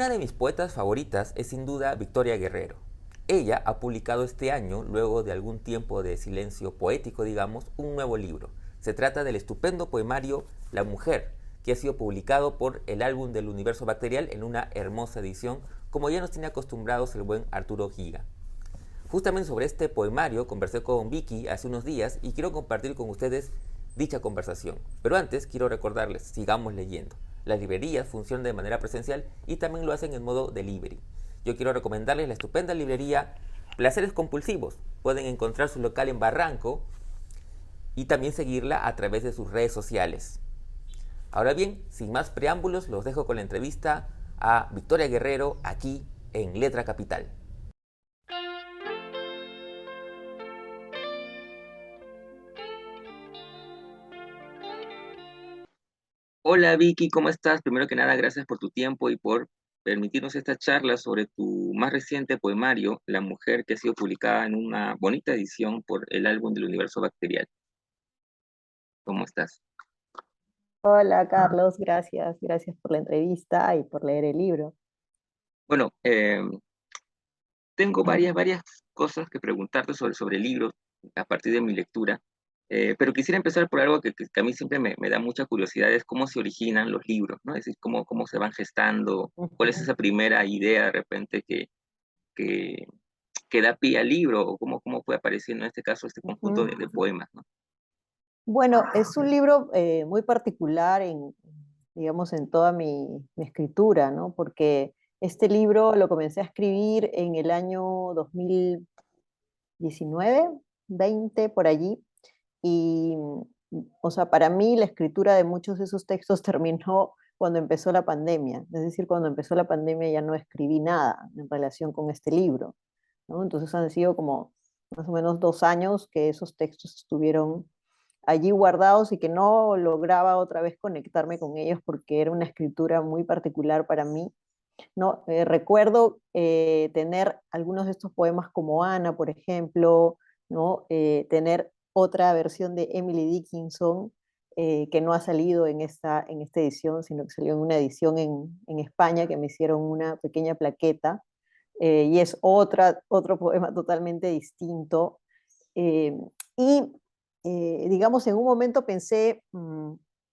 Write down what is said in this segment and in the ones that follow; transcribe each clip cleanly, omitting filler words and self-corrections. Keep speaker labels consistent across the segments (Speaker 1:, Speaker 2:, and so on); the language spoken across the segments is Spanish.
Speaker 1: Una de mis poetas favoritas es sin duda Victoria Guerrero. Ella ha publicado este año, luego de algún tiempo de silencio poético, digamos, un nuevo libro. Se trata del estupendo poemario La Mujer, que ha sido publicado por el Álbum del Universo Bacterial en una hermosa edición, como ya nos tiene acostumbrados el buen Arturo Giga. Justamente sobre este poemario conversé con Vicky hace unos días y quiero compartir con ustedes dicha conversación. Pero antes quiero recordarles, sigamos leyendo. Las librerías funcionan de manera presencial y también lo hacen en modo delivery. Yo quiero recomendarles la estupenda librería Placeres Compulsivos. Pueden encontrar su local en Barranco y también seguirla a través de sus redes sociales. Ahora bien, sin más preámbulos, los dejo con la entrevista a Victoria Guerrero aquí en Letra Capital. Hola Vicky, ¿cómo estás? Primero que nada, gracias por tu tiempo y por permitirnos esta charla sobre tu más reciente poemario, La Mujer, que ha sido publicada en una bonita edición por el Álbum del Universo Bacterial. ¿Cómo estás?
Speaker 2: Hola Carlos, gracias, gracias por la entrevista y por leer el libro.
Speaker 1: Bueno, tengo varias cosas que preguntarte sobre el libro a partir de mi lectura, pero quisiera empezar por algo que a mí siempre me da mucha curiosidad, es cómo se originan los libros, ¿no? Es decir, cómo se van gestando, cuál es
Speaker 2: Ujú,
Speaker 1: esa primera idea de repente que, que da pie al libro, o cómo fue apareciendo en este caso este conjunto
Speaker 2: ujú.
Speaker 1: de poemas, ¿no?
Speaker 2: Bueno, es un libro muy particular digamos, en toda mi escritura, ¿no? Porque este libro lo comencé a escribir en el año 2019, 20, por allí, y, o sea, para mí la escritura de muchos de esos textos terminó cuando empezó la pandemia. Es decir, cuando empezó la pandemia ya no escribí nada en relación con este libro, ¿no? Entonces han sido como más o menos 2 años que esos textos estuvieron allí guardados y que no lograba otra vez conectarme con ellos porque era una escritura muy particular para mí, ¿no? Recuerdo tener algunos de estos poemas como Ana, por ejemplo, ¿no? Tener otra versión de Emily Dickinson que no ha salido en esta edición, sino que salió en una edición en España que me hicieron una pequeña plaqueta, y es otro poema totalmente distinto. Eh, y, digamos, en un momento pensé,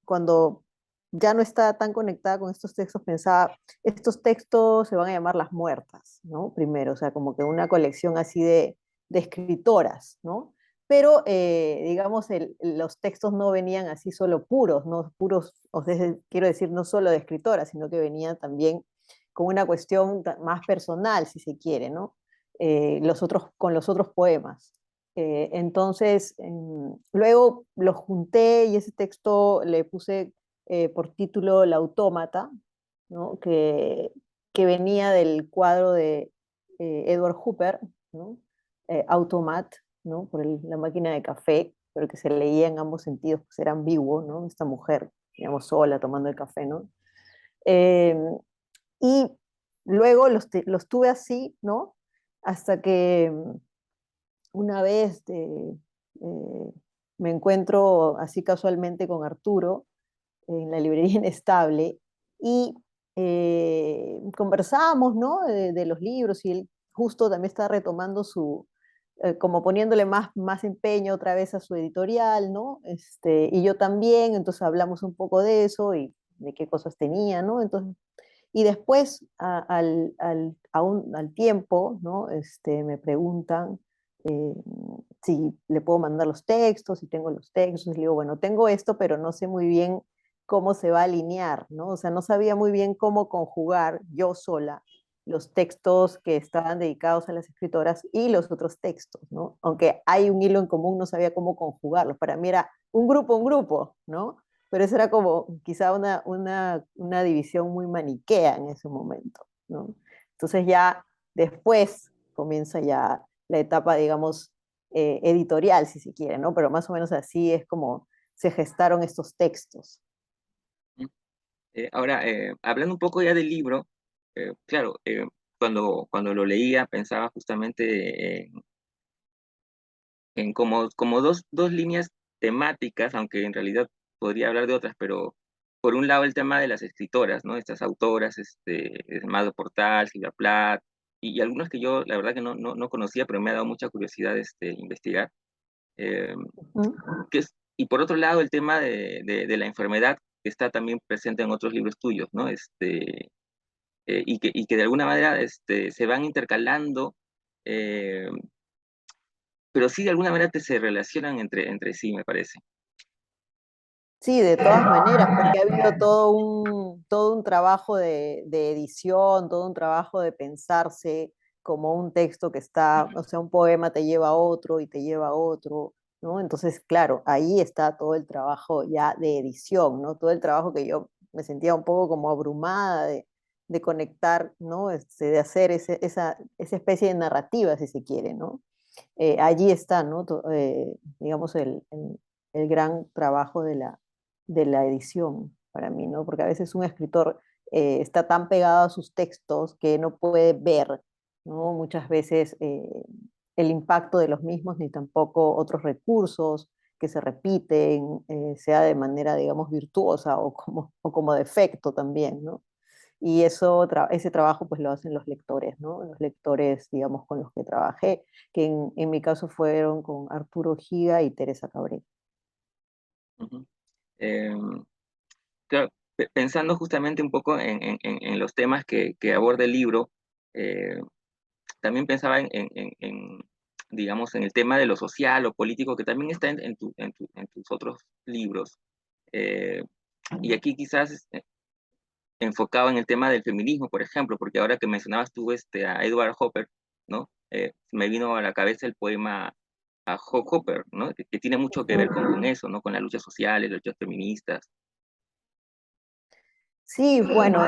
Speaker 2: cuando ya no estaba tan conectada con estos textos, pensaba, estos textos se van a llamar Las Muertas, ¿no? Primero, o sea, como que una colección así de escritoras, ¿no? Pero, digamos, los textos no venían así solo puros, no puros, o sea, quiero decir, no solo de escritoras, sino que venían también con una cuestión más personal, si se quiere, ¿no? Con los otros poemas. Entonces, luego lo junté y ese texto le puse por título La Autómata, ¿no? que venía del cuadro de Edward Hooper, ¿no? Automat, ¿no? La máquina de café, pero que se leía en ambos sentidos, pues era ambiguo, ¿no? Esta mujer, digamos, sola tomando el café, ¿no? Eh, y luego los tuve así, ¿no? Hasta que una vez me encuentro así casualmente con Arturo en la librería Inestable y conversábamos, ¿no? De los libros y él justo también está retomando como poniéndole más empeño otra vez a su editorial, ¿no? Y yo también, entonces hablamos un poco de eso y de qué cosas tenía, ¿no? Entonces, y después, al tiempo, ¿no? Me preguntan eh, si le puedo mandar los textos, si tengo los textos. Le digo, bueno, tengo esto, pero no sé muy bien cómo se va a alinear, ¿no? O sea, no sabía muy bien cómo conjugar yo sola los textos que estaban dedicados a las escritoras y los otros textos, ¿no? Aunque hay un hilo en común, no sabía cómo conjugarlos. Para mí era un grupo, ¿no? Pero eso era como quizá una división muy maniquea en ese momento, ¿no? Entonces ya después comienza ya la etapa, digamos, editorial, si se quiere, ¿no? Pero más o menos así es como se gestaron estos textos.
Speaker 1: Ahora, hablando un poco ya del libro, claro, cuando lo leía pensaba justamente en como dos líneas temáticas, aunque en realidad podría hablar de otras, pero por un lado el tema de las escritoras, ¿no? Estas autoras, Amado Portal, Silvia Plath, y algunas que yo la verdad que no conocía, pero me ha dado mucha curiosidad investigar. Eh,
Speaker 2: Ujú.
Speaker 1: y por otro lado el tema de la enfermedad que está también presente en otros libros tuyos, ¿no? Y que de alguna manera se van intercalando, eh, pero sí de alguna manera se relacionan entre sí, me parece.
Speaker 2: Sí, de todas maneras, porque ha habido todo un trabajo de edición, todo un trabajo de pensarse como un texto que está, o sea, un poema te lleva a otro y te lleva a otro, ¿no? Entonces, claro, ahí está todo el trabajo ya de edición, ¿no? Todo el trabajo que yo me sentía un poco como abrumada de conectar, ¿no? De hacer esa especie de narrativa, si se quiere, ¿no? Allí está, ¿no? Digamos, el gran trabajo de la edición para mí, ¿no? Porque a veces un escritor está tan pegado a sus textos que no puede ver, ¿no? Muchas veces el impacto de los mismos, ni tampoco otros recursos que se repiten, sea de manera, digamos, virtuosa o como defecto también, ¿no? Y ese trabajo pues lo hacen los lectores, ¿no? Los lectores, digamos, con los que trabajé, que en mi caso fueron con Arturo Giga y Teresa Cabrera.
Speaker 1: Ujú. Eh, claro, pensando justamente un poco en los temas que aborda el libro, eh, también pensaba digamos, en el tema de lo social o político, que también está en tus otros libros. Eh, y aquí quizás enfocado en el tema del feminismo, por ejemplo, porque ahora que mencionabas tú a Edward Hopper, ¿no? Me vino a la cabeza el poema a Hopper, ¿no? Que tiene mucho que ver con eso, ¿no? Con las luchas sociales, las luchas feministas.
Speaker 2: Sí, bueno,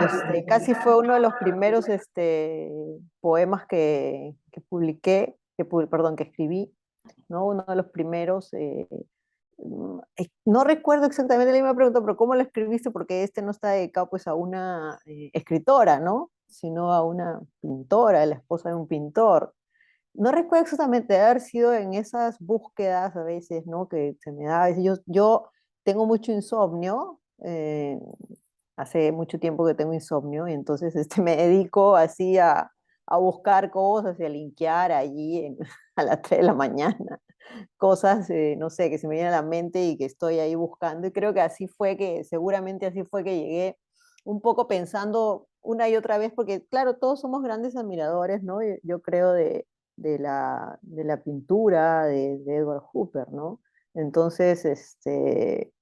Speaker 2: casi fue uno de los primeros poemas que publiqué, perdón, que escribí, ¿no? Uno de los primeros. No recuerdo exactamente la misma pregunta, pero ¿cómo lo escribiste? Porque este no está dedicado pues a una escritora, ¿no? Sino a una pintora, la esposa de un pintor. No recuerdo exactamente de haber sido en esas búsquedas a veces, ¿no? Que se me da a veces. Yo tengo mucho insomnio, hace mucho tiempo que tengo insomnio, y entonces me dedico así a buscar cosas y a linkear allí a las 3 de la mañana cosas, no sé, que se me vienen a la mente y que estoy ahí buscando. Y creo que seguramente así fue que llegué un poco pensando una y otra vez, porque claro, todos somos grandes admiradores, ¿no? Yo creo de la pintura de Edward Hooper, ¿no? Entonces,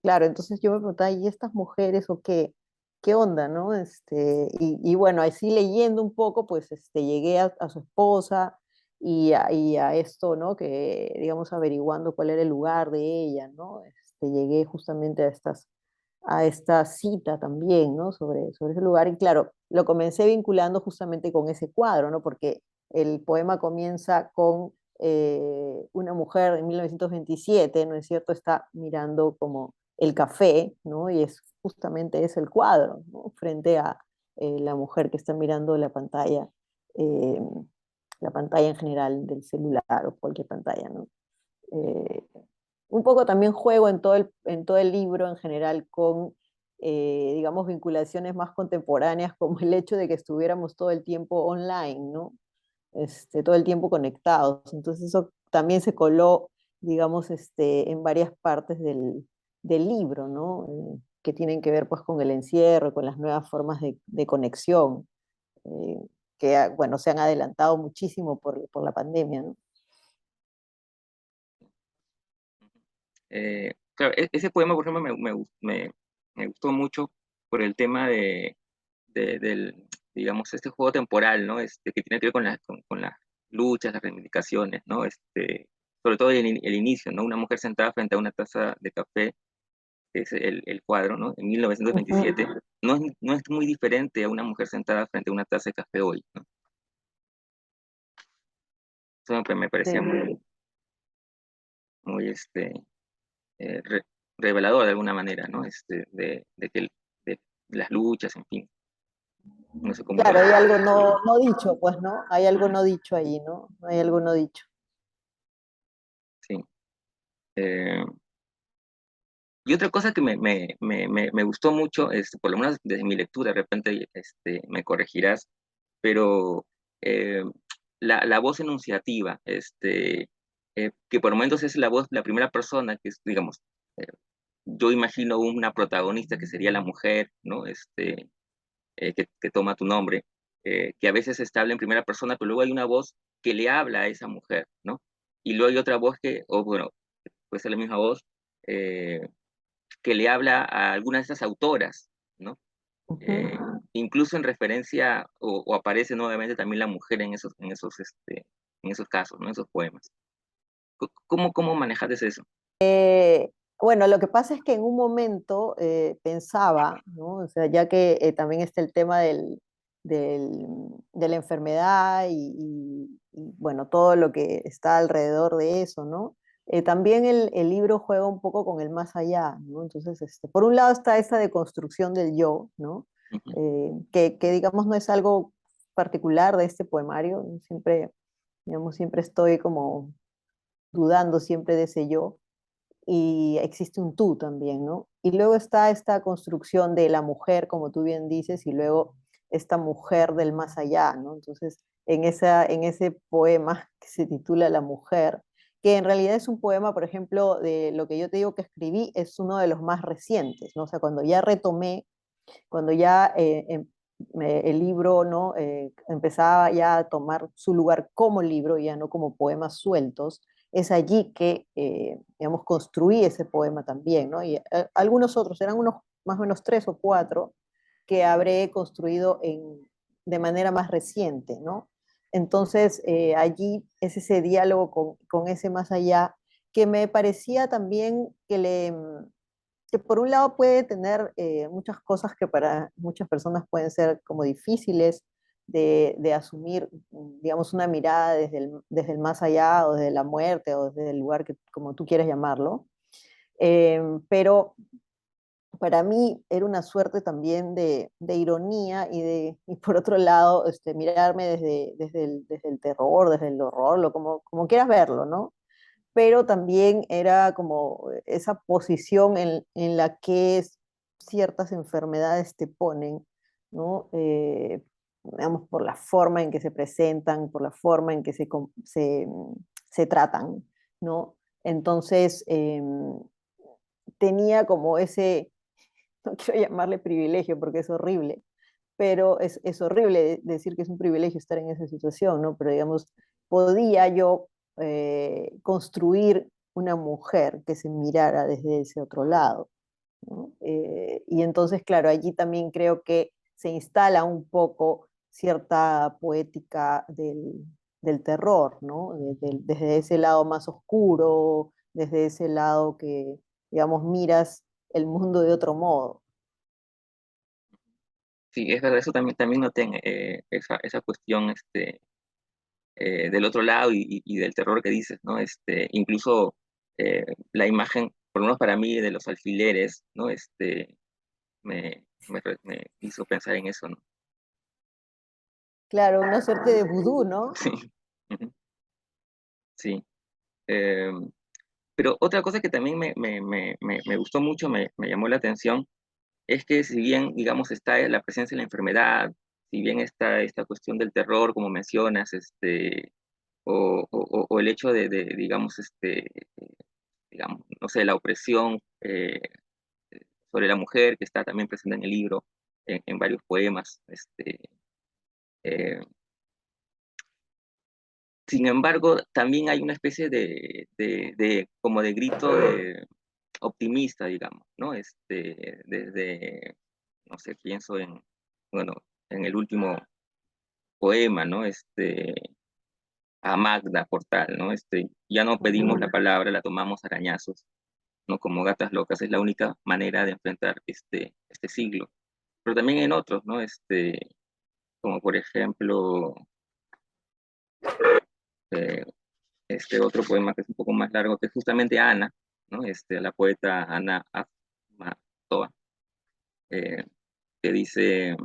Speaker 2: claro, entonces yo me preguntaba, ¿y estas mujeres o qué? ¿Qué onda, no? Y bueno, así leyendo un poco, pues llegué a su esposa, y a esto, ¿no? Que, digamos, averiguando cuál era el lugar de ella, ¿no? Llegué justamente a esta cita también, ¿no? Sobre ese lugar. Y claro, lo comencé vinculando justamente con ese cuadro, ¿no? Porque el poema comienza con una mujer en 1927, ¿no es cierto? Está mirando como el café, ¿no? Y justamente es el cuadro, ¿no? Frente a la mujer que está mirando eh, la pantalla en general del celular o cualquier pantalla, ¿no? Eh, un poco también juego en todo el libro en general con, digamos, vinculaciones más contemporáneas, como el hecho de que estuviéramos todo el tiempo online, ¿no? Todo el tiempo conectados. Entonces eso también se coló, digamos, en varias partes del libro, ¿no? Que tienen que ver pues con el encierro, con las nuevas formas de conexión, eh, que, bueno, se han adelantado muchísimo por la pandemia, ¿no?
Speaker 1: Claro, ese poema, por ejemplo, me gustó mucho por el tema del, digamos, este juego temporal, ¿no? Que tiene que ver con las luchas, las reivindicaciones, ¿no? Sobre todo el inicio, ¿no? Una mujer sentada frente a una taza de café, que es el cuadro, ¿no? En
Speaker 2: Ujú.
Speaker 1: 1927, no es muy diferente a una mujer sentada frente a una taza de café hoy, ¿no? Eso me parecía
Speaker 2: Sí.
Speaker 1: muy, revelador de alguna manera, ¿no? De las luchas, en fin, no sé cómo lo
Speaker 2: Claro, hay
Speaker 1: ves.
Speaker 2: algo no dicho, pues, ¿no? Hay algo no dicho ahí, ¿no? Hay algo no dicho.
Speaker 1: Sí. Eh, Y otra cosa que me gustó mucho, por lo menos desde mi lectura, de repente me corregirás, pero eh, la voz enunciativa, que por momentos es la voz, la primera persona, que es, digamos, eh, yo imagino una protagonista que sería la mujer, ¿no? Que toma tu nombre, que a veces se habla en primera persona, pero luego hay una voz que le habla a esa mujer, ¿no? Y luego hay otra voz que, o bueno, puede ser la misma voz, eh, que le habla a algunas de estas autoras, ¿no?
Speaker 2: Ujú.
Speaker 1: Eh, Incluso en referencia, o aparece nuevamente también la mujer en esos casos, ¿no? En esos poemas. ¿Cómo manejas eso?
Speaker 2: Bueno, lo que pasa es que en un momento pensaba, ¿no? O sea, ya que también está el tema de la enfermedad y, bueno, todo lo que está alrededor de eso, ¿no? También el libro juega un poco con el más allá, ¿no? Entonces, por un lado está esta deconstrucción del yo, ¿no?
Speaker 1: Ujú.
Speaker 2: Que digamos no es algo particular de este poemario, siempre, digamos, siempre estoy como dudando siempre de ese yo y existe un tú también, ¿no? Y luego está esta construcción de la mujer, como tú bien dices, y luego esta mujer del más allá, ¿no? Entonces, en ese poema que se titula La mujer, que en realidad es un poema, por ejemplo, de lo que yo te digo que escribí, es uno de los más recientes, ¿no? O sea, cuando ya retomé, cuando ya el libro, ¿no? Empezaba ya a tomar su lugar como libro, ya no como poemas sueltos, es allí que, digamos, construí ese poema también, ¿no? Y algunos otros, eran unos más o menos 3 o 4 que habré construido de manera más reciente, ¿no? Entonces, allí es ese diálogo con ese más allá que me parecía también que por un lado puede tener muchas cosas que para muchas personas pueden ser como difíciles de asumir, digamos, una mirada desde el más allá o desde la muerte o desde el lugar que como tú quieras llamarlo. Pero para mí era una suerte también de ironía y por otro lado mirarme desde el terror, desde el horror, como quieras verlo, ¿no? Pero también era como esa posición en la que ciertas enfermedades te ponen, ¿no? Digamos, por la forma en que se presentan, por la forma en que se tratan, ¿no? Entonces, tenía como ese, no quiero llamarle privilegio porque es horrible, pero es horrible decir que es un privilegio estar en esa situación, ¿no? Pero digamos, podía yo construir una mujer que se mirara desde ese otro lado, ¿no? Y entonces, claro, allí también creo que se instala un poco cierta poética del terror, ¿no? Desde ese lado más oscuro, desde ese lado que, digamos, miras el mundo de otro modo.
Speaker 1: Sí, es verdad, eso también noté esa cuestión del otro lado y del terror que dices, ¿no? Incluso la imagen, por lo menos para mí, de los alfileres, ¿no? Me hizo pensar en eso, ¿no?
Speaker 2: Claro, una suerte de vudú, ¿no?
Speaker 1: Sí, ujú, sí. Eh, pero otra cosa que también me gustó mucho, me llamó la atención, es que si bien, digamos, está la presencia de la enfermedad, si bien está esta cuestión del terror, como mencionas, o el hecho digamos, digamos, no sé, la opresión sobre la mujer, que está también presente en el libro, en varios poemas. Eh, Sin embargo, también hay una especie como de grito optimista, digamos, ¿no? Desde, no sé, pienso bueno, en el último poema, ¿no? A Magda Portal, ¿no? Ya no pedimos la
Speaker 2: Ujú.
Speaker 1: palabra, la tomamos a arañazos, ¿no? Como gatas locas, es la única manera de enfrentar este siglo. Pero también en otros, ¿no? Como por ejemplo, eh, este otro poema que es un poco más largo, que es justamente Ana, ¿no? La poeta Ana Afmatoa, eh, que dice,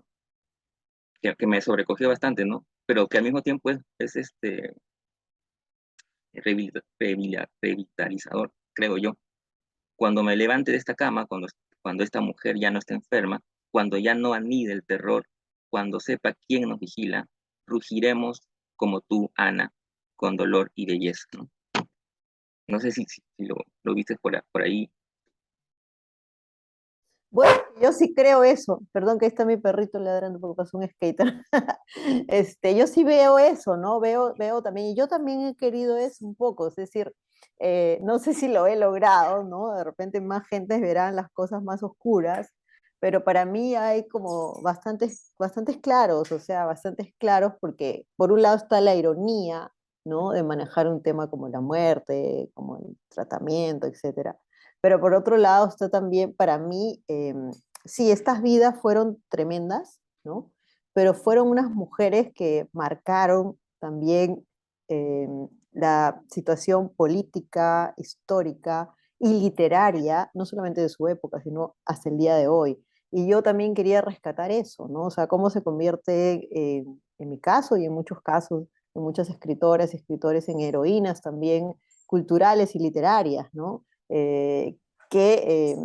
Speaker 1: que me sobrecogió bastante, ¿no? Pero que al mismo tiempo es revitalizador, creo yo, Cuando me levante de esta cama, cuando esta mujer ya no esté enferma, cuando ya no anide el terror, cuando sepa quién nos vigila, rugiremos como tú, Ana, con dolor y belleza, ¿no? No sé si lo viste por ahí.
Speaker 2: Bueno, yo sí creo eso. Perdón que ahí está mi perrito ladrando porque pasó un skater. Yo sí veo eso, ¿no? Veo también, y yo también he querido eso un poco, es decir, no sé si lo he logrado, ¿no? De repente más gentes verán las cosas más oscuras, pero para mí hay como bastantes claros, o sea, bastantes claros porque por un lado está la ironía, ¿no? De manejar un tema como la muerte, como el tratamiento, etcétera, pero por otro lado está también para mí, sí, estas vidas fueron tremendas, ¿no? Pero fueron unas mujeres que marcaron también eh, la situación política, histórica y literaria, no solamente de su época, sino hasta el día de hoy. Y yo también quería rescatar eso, ¿no? O sea, cómo se convierte, en mi caso y en muchos casos, en muchas escritoras y escritores, en heroínas también culturales y literarias, ¿no? eh, que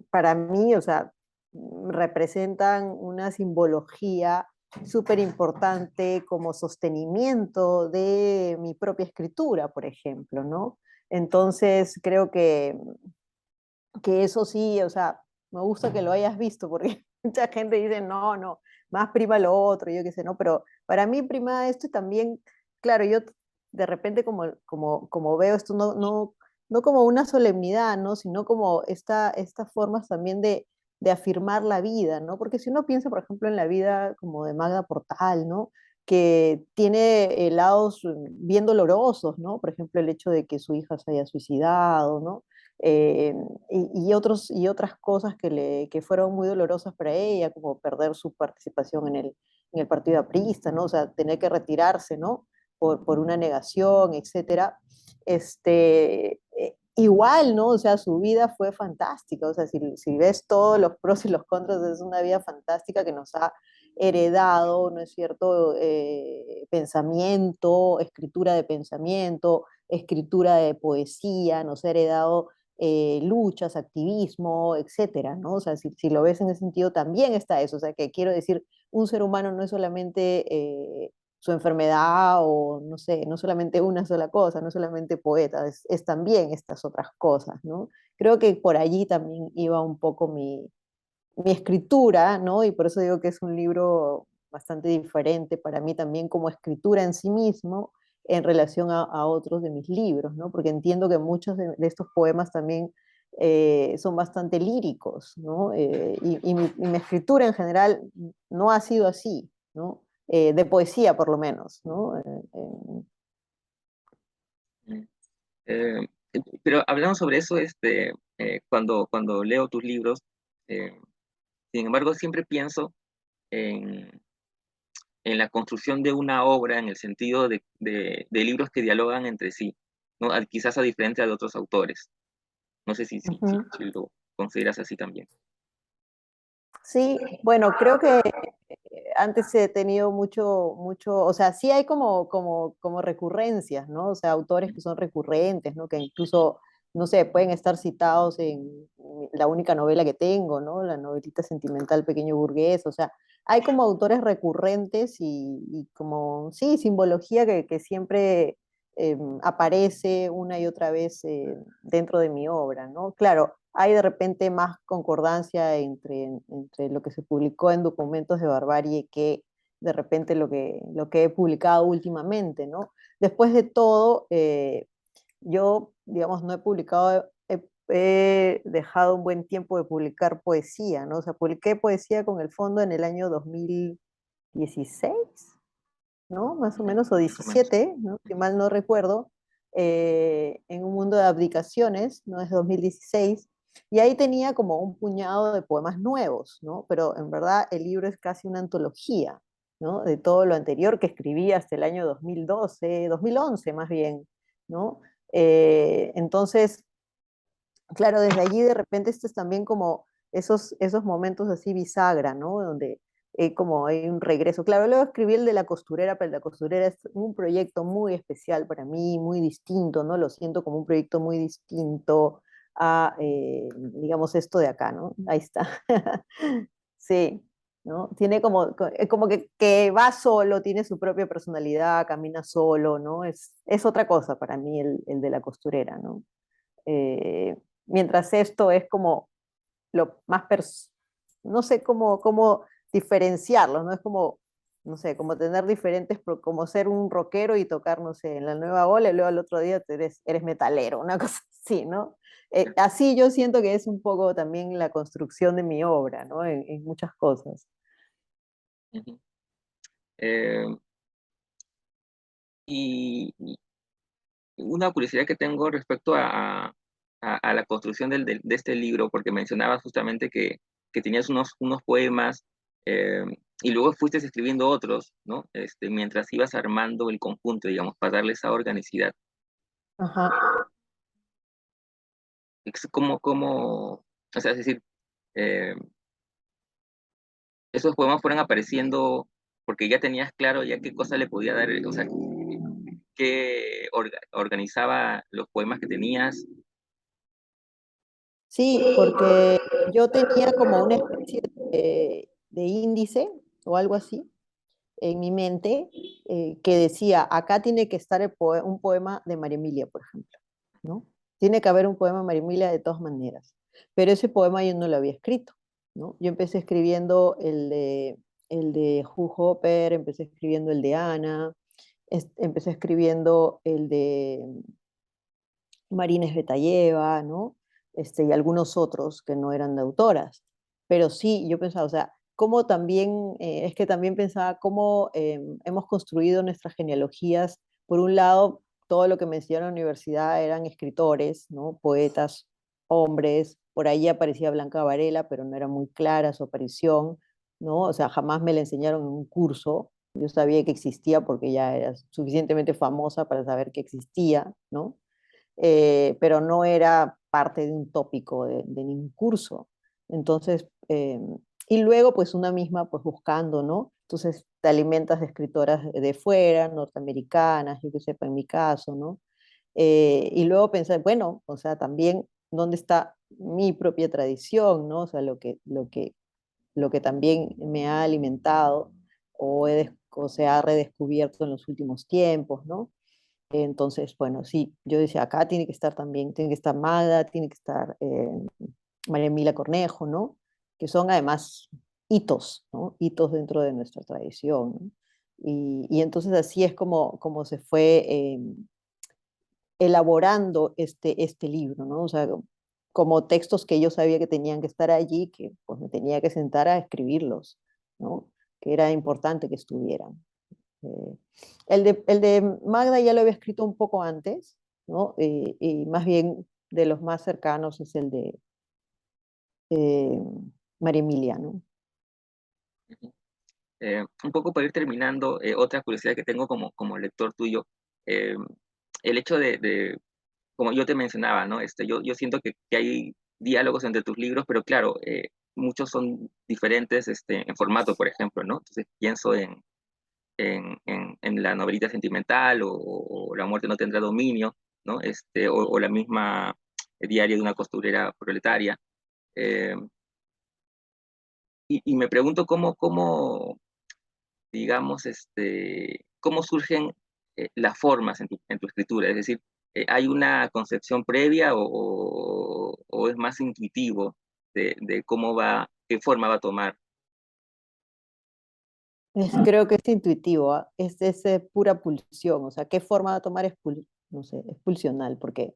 Speaker 2: para mí, o sea, representan una simbología súper importante como sostenimiento de mi propia escritura, por ejemplo, ¿no? Entonces, creo que eso sí, o sea, me gusta que lo hayas visto, porque mucha gente dice, no, no, más prima lo otro, yo qué sé, no, pero para mí prima esto y también, claro, yo de repente como veo esto, no como una solemnidad, ¿no? Sino como estas formas también de afirmar la vida, ¿no? Porque si uno piensa, por ejemplo, en la vida como de Magda Portal, ¿no? Que tiene lados bien dolorosos, ¿no? Por ejemplo, el hecho de que su hija se haya suicidado, ¿no? eh, y otras cosas que fueron muy dolorosas para ella, como perder su participación en el partido aprista, ¿no? O sea, tener que retirarse, ¿no? Por una negación, etcétera. Igual, ¿no? O sea, su vida fue fantástica, o sea, si ves todos los pros y los contras, es una vida fantástica que nos ha heredado, ¿no es cierto? Pensamiento, escritura de pensamiento, escritura de poesía, nos ha heredado luchas, activismo, etcétera, ¿no? O sea, si lo ves en ese sentido, también está eso. O sea, que quiero decir, un ser humano no es solamente su enfermedad o, no sé, no solamente una sola cosa, no solamente poeta, es también estas otras cosas, ¿no? Creo que por allí también iba un poco mi escritura, ¿no? Y por eso digo que es un libro bastante diferente para mí también como escritura en sí mismo en relación a otros de mis libros, ¿no? Porque entiendo que muchos de estos poemas también son bastante líricos, ¿no? Y mi escritura en general no ha sido así, ¿no? De poesía por lo menos, ¿no?
Speaker 1: Mm. Eh, pero hablando sobre eso, cuando leo tus libros, eh, sin embargo, siempre pienso en, en la construcción de una obra en el sentido de libros que dialogan entre sí, ¿no? Quizás a diferencia de otros autores. No sé
Speaker 2: Ujú.
Speaker 1: si lo consideras así también.
Speaker 2: Sí, bueno, creo que antes he tenido o sea, sí hay como recurrencias, ¿no? O sea, autores que son recurrentes, ¿no? Que incluso, no sé, pueden estar citados en la única novela que tengo, ¿no? La novelita sentimental Pequeño Burgués, o sea, hay como autores recurrentes y como, sí, simbología que siempre aparece una y otra vez dentro de mi obra, ¿no? Claro, hay de repente más concordancia entre lo que se publicó en Documentos de Barbarie que de repente lo que he publicado últimamente, ¿no? Después de todo, yo, digamos, no he publicado, he dejado un buen tiempo de publicar poesía, ¿no? O sea, publiqué poesía con el fondo en el año 2016, ¿no? Más o menos, o
Speaker 1: Más o menos.
Speaker 2: 17, ¿no? Si mal no recuerdo, en un mundo de abdicaciones, ¿no? Es 2016, y ahí tenía como un puñado de poemas nuevos, ¿no? Pero en verdad el libro es casi una antología, ¿no? De todo lo anterior que escribí hasta el año 2012, 2011 más bien, ¿no? Entonces, claro, desde allí de repente este es también como esos momentos así bisagra, ¿no? Donde como hay un regreso. Claro, luego escribí el de La Costurera, pero La Costurera es un proyecto muy especial para mí, muy distinto, ¿no? Lo siento como un proyecto muy distinto digamos, esto de acá, ¿no? Ahí está. Sí, ¿no? Tiene como que va solo, tiene su propia personalidad, camina solo, ¿no? Es otra cosa para mí el de la costurera, ¿no? Eh, Mientras esto es como lo más, no sé cómo diferenciarlos, ¿no? Es como, no sé, como tener diferentes, como ser un rockero y tocar, no sé, en la Nueva Ola y luego al otro día eres metalero, una cosa así, ¿no? Así yo siento que es un poco también la construcción de mi obra, ¿no? En muchas cosas.
Speaker 3: Ujú. Eh, y una curiosidad que tengo respecto a la construcción de este libro, porque mencionabas justamente que tenías unos poemas eh, y luego fuiste escribiendo otros, ¿no? Mientras ibas armando el conjunto, digamos, para darle esa organicidad.
Speaker 2: Ajá.
Speaker 3: O sea, es decir, eh, esos poemas fueron apareciendo porque ya tenías claro ya qué cosa le podía dar, o sea, qué organizaba los poemas que tenías.
Speaker 2: Sí, porque yo tenía como una especie de índice o algo así en mi mente que decía, acá tiene que estar un poema de María Emilia, por ejemplo, ¿no? Tiene que haber un poema de María Emilia de todas maneras, pero ese poema yo no lo había escrito, ¿no? Yo empecé escribiendo el de Hugh Hopper, empecé escribiendo el de Ana, empecé escribiendo el de Marina Svetaeva, ¿no? Y algunos otros que no eran de autoras. Pero sí, yo pensaba, o sea, cómo también, es que también pensaba cómo hemos construido nuestras genealogías. Por un lado, todo lo que me enseñaron en la universidad eran escritores, ¿no? Poetas, hombres. Por ahí aparecía Blanca Varela, pero no era muy clara su aparición, ¿no? O sea, jamás me la enseñaron en un curso. Yo sabía que existía porque ya era suficientemente famosa para saber que existía, ¿no? Pero no era parte de un tópico de ningún curso. Entonces, y luego pues una misma pues buscando, ¿no? Entonces te alimentas de escritoras de fuera, norteamericanas, yo que sepa en mi caso, ¿no? Y luego pensar, bueno, o sea, también dónde está mi propia tradición, ¿no? O sea, lo que también me ha alimentado o se ha redescubierto en los últimos tiempos, ¿no? Entonces, bueno, sí, yo decía, acá tiene que estar también, tiene que estar Magda, tiene que estar María Emilia Cornejo, ¿no? Que son además hitos, ¿no? Hitos dentro de nuestra tradición, ¿no? Y entonces así es como se fue elaborando este libro, ¿no? O sea, como textos que yo sabía que tenían que estar allí, que pues me tenía que sentar a escribirlos, ¿no? Que era importante que estuvieran. Eh, el de Magda ya lo había escrito un poco antes, ¿no? Y más bien de los más cercanos es el de eh, María Emilia, ¿no?
Speaker 3: Un poco para ir terminando, otra curiosidad que tengo como lector tuyo, eh, el hecho como yo te mencionaba, ¿no? Yo siento que hay diálogos entre tus libros, pero claro, muchos son diferentes en formato, por ejemplo, ¿no? Entonces pienso en la novelita sentimental o La muerte no tendrá dominio, ¿no? O la misma Diario de una costurera proletaria. Eh, y me pregunto digamos, cómo surgen las formas en tu escritura. Es decir, ¿hay una concepción previa o es más intuitivo de qué forma va a tomar?
Speaker 2: Creo que es intuitivo, ¿ah? Es pura pulsión, o sea, qué forma va a tomar no sé, es pulsional, porque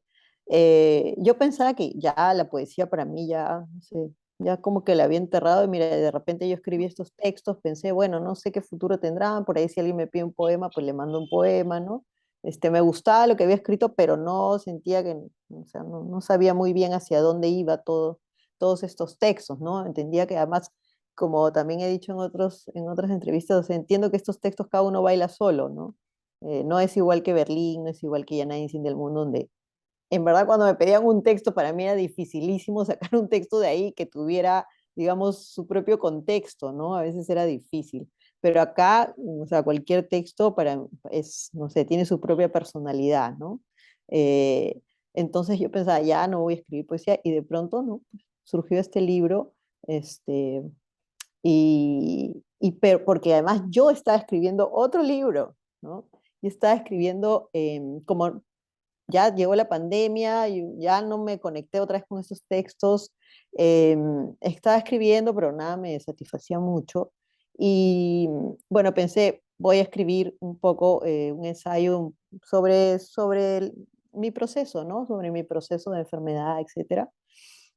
Speaker 2: yo pensaba que ya la poesía para mí ya, no sé, ya como que la había enterrado y mira, de repente yo escribí estos textos, pensé, bueno, no sé qué futuro tendrán, por ahí si alguien me pide un poema, pues le mando un poema, ¿no? Me gustaba lo que había escrito, pero no sentía que, o sea, no sabía muy bien hacia dónde iba todos estos textos, ¿no? Entendía que además como también he dicho en otras entrevistas, o sea, entiendo que estos textos cada uno baila solo, ¿no? No es igual que Berlín, no es igual que Ya nadie enciende el mundo, donde en verdad cuando me pedían un texto para mí era dificilísimo sacar un texto de ahí que tuviera, digamos, su propio contexto, ¿no? A veces era difícil. Pero acá, o sea, cualquier texto no sé, tiene su propia personalidad, ¿no? Eh, Entonces yo pensaba, ya no voy a escribir poesía, y de pronto, ¿no? Pues, surgió este libro, este, pero porque además yo estaba escribiendo otro libro, ¿no? Y estaba escribiendo, como ya llegó la pandemia, y ya no me conecté otra vez con esos textos, estaba escribiendo, pero nada me satisfacía mucho. Y bueno, pensé, voy a escribir un poco, un ensayo sobre mi proceso, ¿no? Sobre mi proceso de enfermedad, etcétera.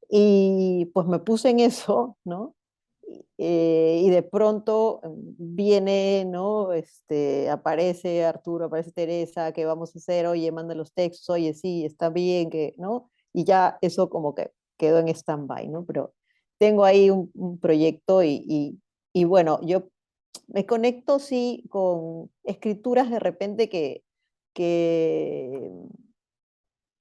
Speaker 2: Y pues me puse en eso, ¿no? Y de pronto viene, ¿no? Aparece Arturo, aparece Teresa, ¿qué vamos a hacer? Oye, manda los textos, oye, sí, está bien, que, ¿no? Y ya eso como que quedó en stand-by, ¿no? Pero tengo ahí un proyecto y bueno, yo me conecto, sí, con escrituras de repente que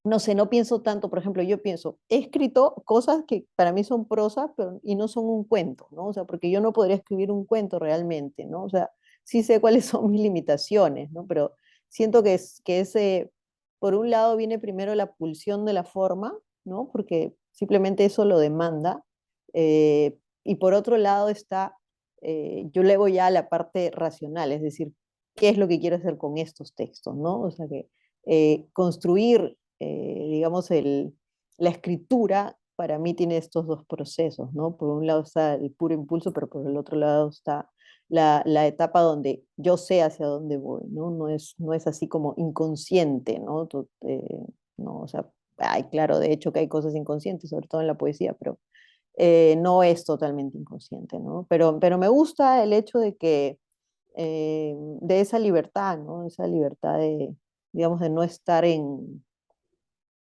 Speaker 2: no sé, no pienso tanto, por ejemplo, yo pienso, he escrito cosas que para mí son prosas, pero y no son un cuento, ¿no? O sea, porque yo no podría escribir un cuento realmente, ¿no? O sea, sí sé cuáles son mis limitaciones, ¿no? Pero siento que ese, por un lado viene primero la pulsión de la forma, ¿no? Porque simplemente eso lo demanda. Y por otro lado está, yo luego ya la parte racional, es decir, ¿qué es lo que quiero hacer con estos textos, ¿no? O sea, que construir, digamos, la escritura para mí tiene estos dos procesos, ¿no? Por un lado está el puro impulso, pero por el otro lado está la etapa donde yo sé hacia dónde voy, ¿no? No es así como inconsciente, ¿no? No, o sea, ay, claro, de hecho que hay cosas inconscientes, sobre todo en la poesía, pero no es totalmente inconsciente, ¿no? Pero me gusta el hecho de esa libertad, ¿no? Esa libertad de, digamos, de no estar en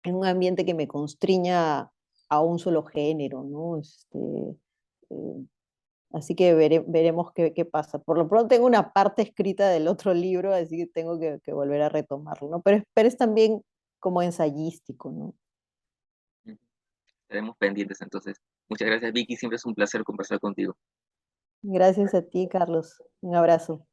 Speaker 2: un ambiente que me constriña a un solo género, ¿no? Eh, Así que veremos qué pasa. Por lo pronto tengo una parte escrita del otro libro, así que tengo que volver a retomarlo, ¿no? Pero es también como ensayístico, ¿no?
Speaker 3: Estaremos pendientes entonces. Muchas gracias, Vicky. Siempre es un placer conversar contigo.
Speaker 2: Gracias a ti, Carlos. Un abrazo.